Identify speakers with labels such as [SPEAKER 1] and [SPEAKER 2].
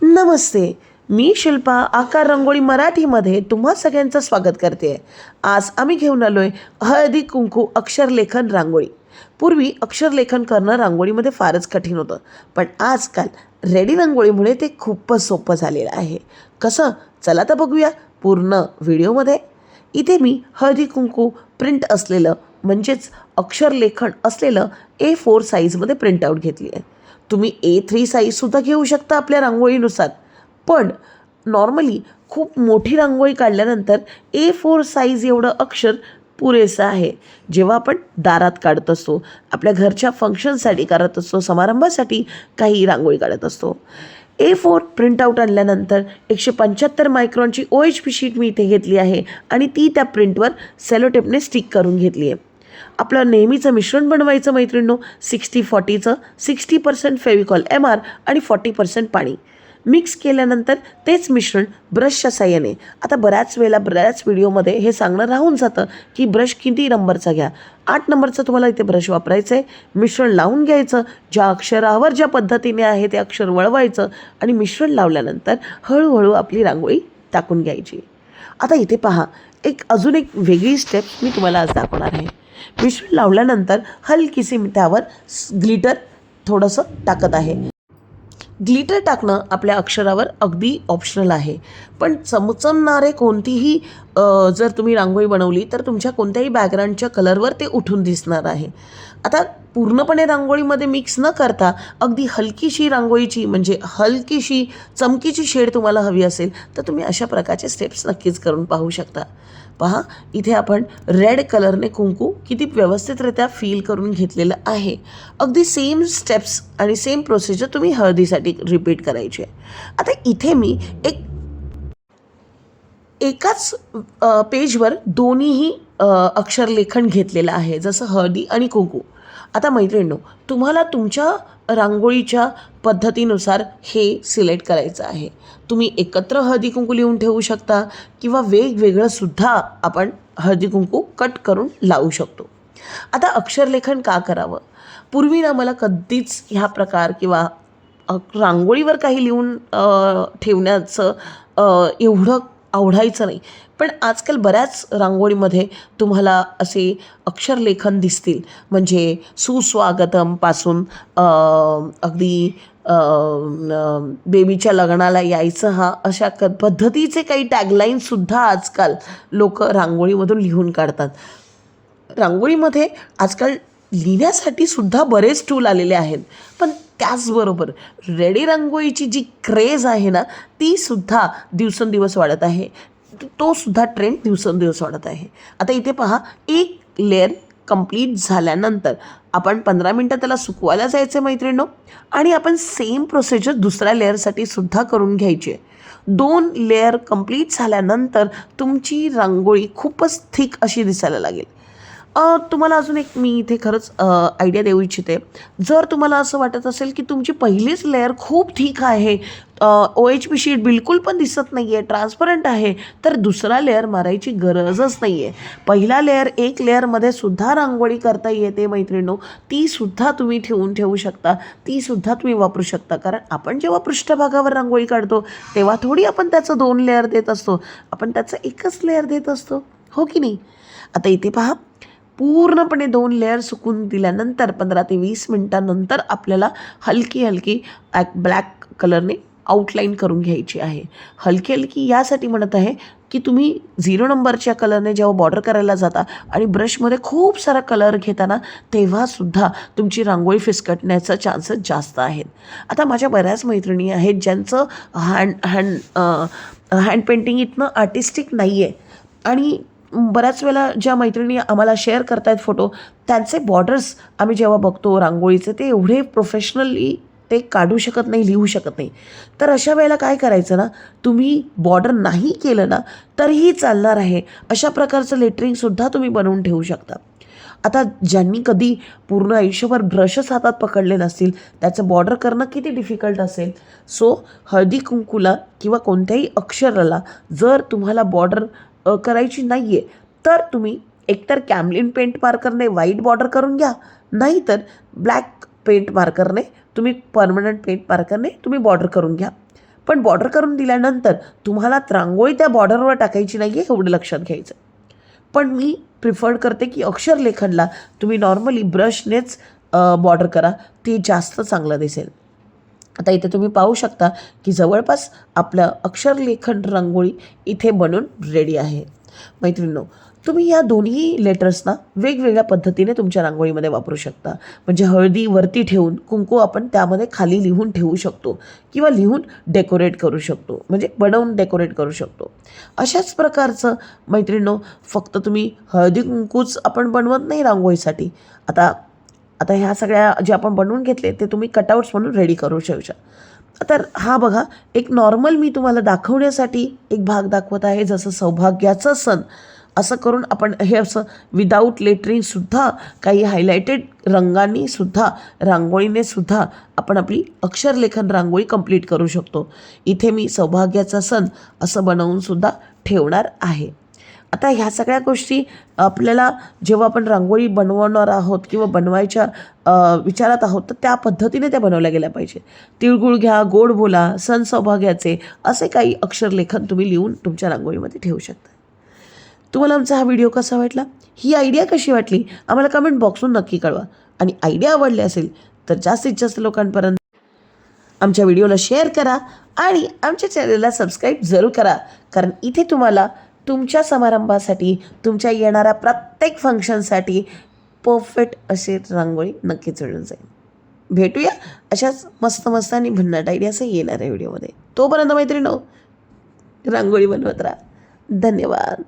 [SPEAKER 1] नमस्ते. मी शिल्पा आकार रंगोळी मराठीमध्ये तुम्हा सगळ्यांचं स्वागत करते. आज आम्ही घेऊन आलोय हळदी कुंकू अक्षरलेखन रांगोळी. पूर्वी अक्षरलेखन करणं रांगोळीमध्ये फारच कठीण होतं, पण आजकाल रेडी रांगोळीमुळे ते खूपच सोपं झालेलं आहे. कसं? चला तर बघूया पूर्ण व्हिडिओमध्ये. इथे मी हळदी कुंकू प्रिंट असलेलं म्हणजेच अक्षरलेखन असलेलं A4 साईजमध्ये प्रिंटआउट घेतली आहे. तुम्ही A3 साईजसुद्धा घेऊ शकता आपल्या रांगोळीनुसार, पण नॉर्मली खूप मोठी रांगोळी काढल्यानंतर A4 साईज एवढं अक्षर पुरेसं आहे. जेव्हा आपण दारात काढत असतो, आपल्या घरच्या फंक्शनसाठी करत असतो, समारंभासाठी काही रांगोळी काढत असतो. A4 प्रिंटआउट आणल्यानंतर 175 मायक्रॉनची OHP शीट मी इथे घेतली आहे आणि ती त्या प्रिंटवर सेलोटेपने स्टिक करून घेतली आहे. आपलं नेहमीचं मिश्रण बनवायचं मैत्रिणींनो. 60-40चं 60% फेविकॉल MR आणि 40% पाणी मिक्स केल्यानंतर तेच मिश्रण ब्रशच्या साह्याने, आता बऱ्याच वेळेला बऱ्याच व्हिडिओमध्ये हे सांगणं राहून जातं की ब्रश किती नंबरचा घ्या. 8 नंबरचा तुम्हाला इथे ब्रश वापरायचं आहे. मिश्रण लावून घ्यायचं, ज्या अक्षरावर ज्या पद्धतीने आहे ते अक्षर वळवायचं आणि मिश्रण लावल्यानंतर हळूहळू आपली रांगोळी टाकून घ्यायची. आता इथे पहा, अजून एक वेगळी स्टेप मी तुम्हाला आज दाखवणार आहे. मिश्रण लावल्यानंतर हलकीशी मी त्यावर ग्लिटर थोडंसं टाकत आहे. ग्लिटर टाकणं आपल्या अक्षरावर अगदी ऑप्शनल आहे, पण चमचमणारे कोणतीही जर तुम्ही रांगोळी बनवली तर तुमच्या कोणत्याही बॅकग्राऊंडच्या कलरवर ते उठून दिसणार आहे. आता पूर्णपणे रांगोळीमध्ये मिक्स न करता अगदी हलकीशी रांगोळीची म्हणजे हलकीशी चमकीची शेड तुम्हाला हवी असेल तर तुम्ही अशा प्रकारचे स्टेप्स नक्कीच करून पाहू शकता. पहा, इथे आपण रेड कलरने कुंकू किती व्यवस्थितरित्या फील करून घेतलेलं आहे. अगदी सेम स्टेप्स आणि सेम प्रोसिजर तुम्ही हळदीसाठी रिपीट करायची आहे. आता इथे मी एकाच पेजवर दोन्हीही अक्षरलेखन घेतलेलं आहे, जसं हळदी आणि कुंकू. आता मैत्रिणींनो, तुम्हाला तुमच्या रांगोळीच्या पद्धतीनुसार हे सिलेक्ट करायचं आहे. तुम्ही एकत्र हळदी कुंकू लिहून ठेवू शकता किंवा वेगवेगळंसुद्धा आपण हळदी कुंकू कट करून लावू शकतो. आता अक्षरलेखन का करावं? पूर्वी ना मला कधीच ह्या प्रकार किंवा रांगोळीवर काही लिहून ठेवण्याचं एवढं आवडायचं नाही. पण आजकाल बऱ्याच रांगोळीमध्ये तुम्हाला असे अक्षरलेखन दिसतील, म्हणजे सुस्वागतमपासून अगदी बेबीच्या लग्नाला यायचं हा अशा पद्धतीचे काही टॅगलाईनसुद्धा आजकाल लोक रांगोळीमधून लिहून काढतात. रांगोळीमध्ये आजकाल लिहिण्यासाठी सुद्धा बरेच टूल आलेले आहेत, पण त्याचबरोबर रेडी रांगोळीची जी क्रेज आहे ना, ती सुद्धा दिवसेंदिवस वाढत आहे. तो सुद्धा ट्रेंड दिवसेंदिवस वाढत आहे. आता इथे पहा, एक लेअर कंप्लीट झाल्यानंतर आपण 15 मिनटं त्याला सुकवायला जायचं मैत्रिणींनो, आणि आपण सेम प्रोसिजर दुसऱ्या लेअरसाठी सुद्धा करून घ्यायची आहे. 2 लेअर कंप्लीट झाल्यानंतर तुमची रांगोळी खूपच थिक अशी दिसायला लागेल. तुम्हाला अजून एक मी इथे खरंच आयडिया देऊ इच्छिते. जर तुम्हाला असं वाटत असेल की तुमची पहिलीच लेअर खूप थिक आहे, OHP शीट बिलकुल पण दिसत नाही आहे, ट्रान्सपरंट आहे, तर दुसरा लेअर मारायची गरजच नाही आहे. पहिला लेअर, एक लेअरमध्ये सुद्धा रांगोळी करता येते मैत्रिणींनो. तीसुद्धा तुम्ही ठेवू शकता, तीसुद्धा तुम्ही वापरू शकता. कारण आपण जेव्हा पृष्ठभागावर रांगोळी काढतो तेव्हा थोडी आपण त्याचं 2 लेअर देत असतो, आपण त्याचं एकच लेअर देत असतो, हो की नाही? आता इथे पहा, पूर्णपणे 2 लेअर सुकून दिल्यानंतर 15 ते 20 मिनटानंतर आपल्याला हलकी ब्लॅक कलरने आउटलाईन करून घ्यायची आहे. हलकी यासाठी म्हणत आहे की तुम्ही 0 नंबरच्या कलरने जेव्हा बॉर्डर करायला जाता आणि ब्रशमध्ये खूप सारा कलर घेताना तेव्हासुद्धा तुमची रांगोळी फिसकटण्याचा चान्सेस जास्त आहेत. आता माझ्या बऱ्याच मैत्रिणी आहेत ज्यांचं हँड पेंटिंग इतकं आर्टिस्टिक नाही आहे, आणि बऱ्याच वेळेला ज्या मैत्रिणी आम्हाला शेअर करतायत फोटो, त्यांचे बॉर्डर्स आम्ही जेव्हा बघतो रांगोळीचे, ते एवढे प्रोफेशनली ते काढू शकत नाही, लिहू शकत नाही. तर अशा वेळेला काय करायचं ना, तुम्ही बॉर्डर नाही केलं ना तरीही चालणार आहे. अशा प्रकारचं लेटरिंगसुद्धा तुम्ही बनवून ठेवू शकता. आता ज्यांनी कधी पूर्ण आयुष्यभर ब्रशच हातात पकडले नसतील, त्याचं बॉर्डर करणं किती डिफिकल्ट असेल. सो हळदी कुंकूला किंवा कोणत्याही अक्षराला जर तुम्हाला बॉर्डर करायची नाही आहे तर तुम्ही एकतर कॅमलिन पेंट मार्करने व्हाईट बॉर्डर करून घ्या, नाहीतर ब्लॅक पेंट मार्करने तुम्ही परमनंट पेंट मार्करने तुम्ही बॉर्डर करून घ्या. पण बॉर्डर करून दिल्यानंतर तुम्हाला रांगोळी त्या बॉर्डरवर टाकायची नाही आहे, एवढं लक्षात घ्यायचं. पण मी प्रिफर करते की अक्षरलेखनला तुम्ही नॉर्मली ब्रशनेच बॉर्डर करा, ते जास्त चांगलं दिसेल. आता इथे तुम्ही पाहू शकता की जवळपास आपलं अक्षरलेखन रांगोळी इथे बनून रेडी आहे. मैत्रिणींनो, तुम्ही या दोन्ही लेटर्सना वेगवेगळ्या पद्धतीने तुमच्या रांगोळीमध्ये वापरू शकता. म्हणजे हळदी वरती ठेवून कुंकू आपण त्यामध्ये खाली लिहून ठेवू शकतो किंवा लिहून डेकोरेट करू शकतो, म्हणजे बनवून डेकोरेट करू शकतो. अशाच प्रकारचं मैत्रिणींनो, फक्त तुम्ही हळदी कुंकूच आपण बनवत नाही रांगोळीसाठी. आता आता ह्या सगळ्या जे आपण बनवून घेतले ते तुम्ही कटआउट्स म्हणून रेडी करू शकता. तर हा बघा, एक नॉर्मल मी तुम्हाला दाखवण्यासाठी एक भाग दाखवत आहे, जसं सौभाग्याचं सण असं करून आपण हे असं विदाऊट लेटरिंगसुद्धा काही हायलायटेड रंगांनी सुद्धा रांगोळीने सुद्धा आपण आपली अक्षरलेखन रांगोळी कंप्लीट करू शकतो. इथे मी सौभाग्याचा सण असं बनवूनसुद्धा ठेवणार आहे. आता ह्या सगळ्या गोष्टी आपल्याला जेव्हा आपण रांगोळी बनवणार आहोत किंवा बनवायच्या विचारात आहोत, तर त्या पद्धतीने त्या बनवल्या गेल्या पाहिजे. तिळगुळ घ्या, गोड बोला, सण सौभाग्याचे असे काही अक्षरलेखन तुम्ही लिहून तुमच्या रांगोळीमध्ये ठेवू शकता. तुम्हाला आमचा हा व्हिडिओ कसा वाटला, ही आयडिया कशी वाटली, आम्हाला कमेंट बॉक्सवरून नक्की कळवा. आणि आयडिया आवडली असेल तर जास्तीत जास्त लोकांपर्यंत आमच्या व्हिडिओला शेअर करा आणि आमच्या चॅनलला सबस्क्राईब जरूर करा. कारण इथे तुम्हाला तुमच्या समारंभासाठी, तुमच्या येणाऱ्या प्रत्येक फंक्शनसाठी परफेक्ट असे रांगोळी नक्कीच मिळून जाईल. भेटूया अशाच मस्त मस्त आणि भन्नाट आयडियासह येणाऱ्या व्हिडिओमध्ये. तोपर्यंत मैत्रिणींनो, रांगोळी बनवत राहा. धन्यवाद.